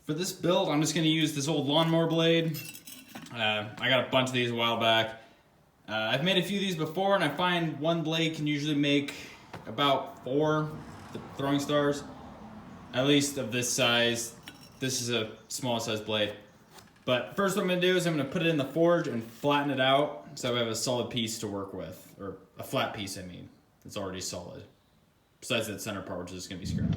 For this build, I'm just going to use this old lawnmower blade. I got a bunch of these a while back. I've made a few of these before, and I find one blade can usually make about 4 throwing stars, at least of this size. This is a small size blade. But first what I'm going to do is I'm going to put it in the forge and flatten it out so I have a solid piece to work with, or a flat piece I mean, that's already solid. Besides that center part, which is going to be scrap.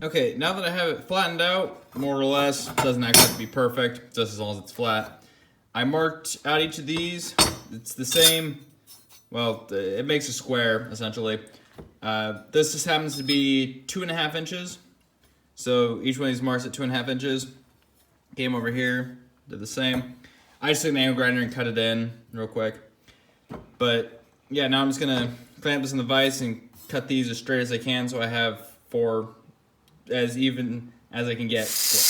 Okay, now that I have it flattened out, more or less, doesn't actually have to be perfect, just as long as it's flat. I marked out each of these. It's the same, well, it makes a square, essentially. This just happens to be 2.5 inches. So each one of these marks at 2.5 inches. Came over here, did the same. I just took an angle grinder and cut it in real quick. But yeah, now I'm just gonna clamp this in the vise and cut these as straight as I can so I have 4 as even as I can get split.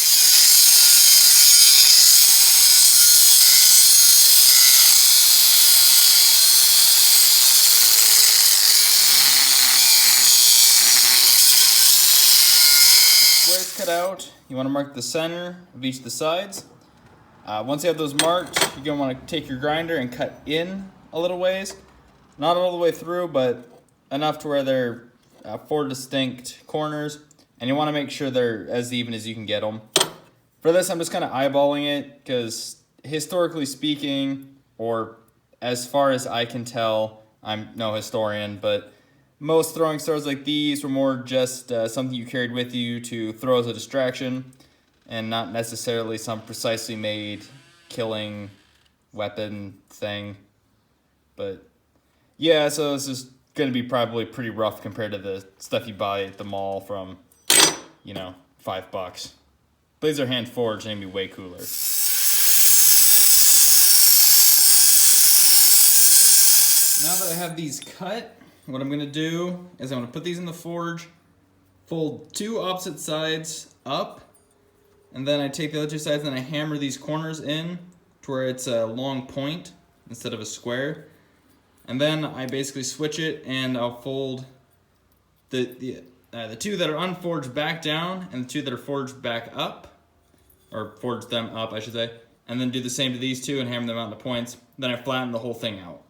Squares cut out, you want to mark the center of each of the sides. Once you have those marked, you're going to want to take your grinder and cut in a little ways. Not all the way through, but enough to where they're 4 distinct corners. And you want to make sure they're as even as you can get them. For this, I'm just kind of eyeballing it because historically speaking, or as far as I can tell, I'm no historian, but most throwing stars like these were more just something you carried with you to throw as a distraction and not necessarily some precisely made killing weapon thing. But yeah, so this is going to be probably pretty rough compared to the stuff you buy at the mall from, you know, $5. Blades are hand forged and they'd be way cooler. Now that I have these cut, what I'm gonna do is I'm gonna put these in the forge, fold 2 opposite sides up, and then I take the other 2 sides and I hammer these corners in to where it's a long point instead of a square. And then I basically switch it and I'll fold the 2 that are unforged back down and the 2 that are forged back up, or forge them up, I should say, and then do the same to these 2 and hammer them out into points. Then I flatten the whole thing out.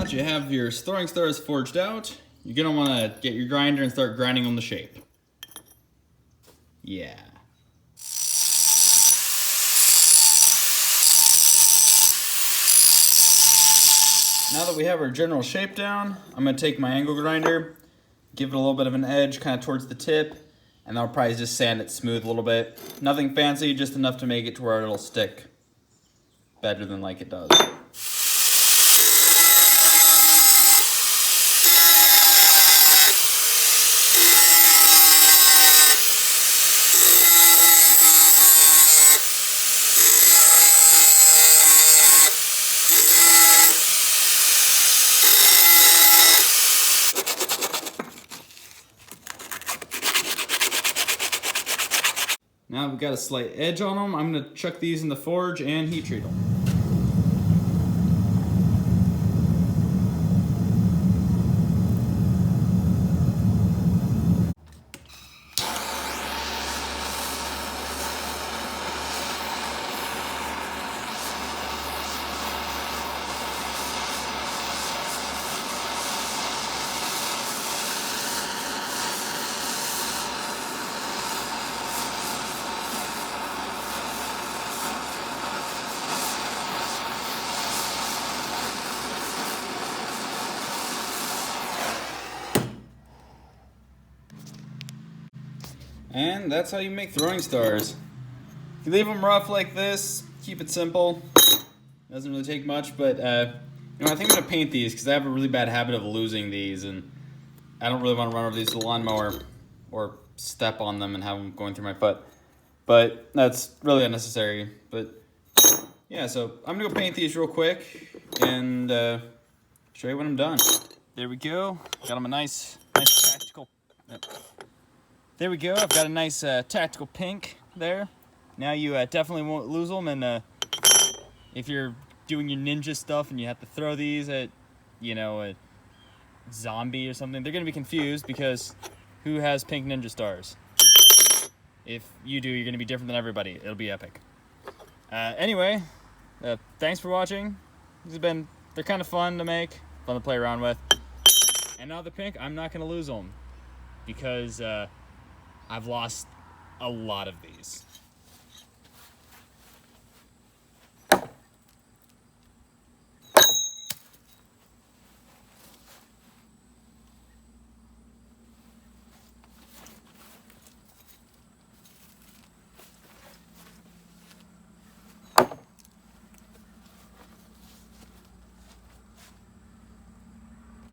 You have your throwing stars forged out, you're going to want to get your grinder and start grinding on the shape. Yeah. Now that we have our general shape down, I'm going to take my angle grinder, give it a little bit of an edge kind of towards the tip, and I'll probably just sand it smooth a little bit. Nothing fancy, just enough to make it to where it'll stick better than like it does. Now we've got a slight edge on them. I'm gonna chuck these in the forge and heat treat them. And that's how you make throwing stars. If you leave them rough like this, keep it simple. Doesn't really take much, but I think I'm gonna paint these because I have a really bad habit of losing these, and I don't really want to run over these with a lawnmower or step on them and have them going through my foot. But that's really unnecessary. But yeah, so I'm gonna go paint these real quick and show you when I'm done. There we go. Got them a nice tactical. Yep. There we go. I've got a nice tactical pink there. Now you definitely won't lose them, and if you're doing your ninja stuff and you have to throw these at, you know, a zombie or something, they're gonna be confused because who has pink ninja stars? If you do, you're gonna be different than everybody. It'll be epic. Anyway, thanks for watching. They're kind of fun to make, fun to play around with. And now the pink, I'm not gonna lose them because I've lost a lot of these.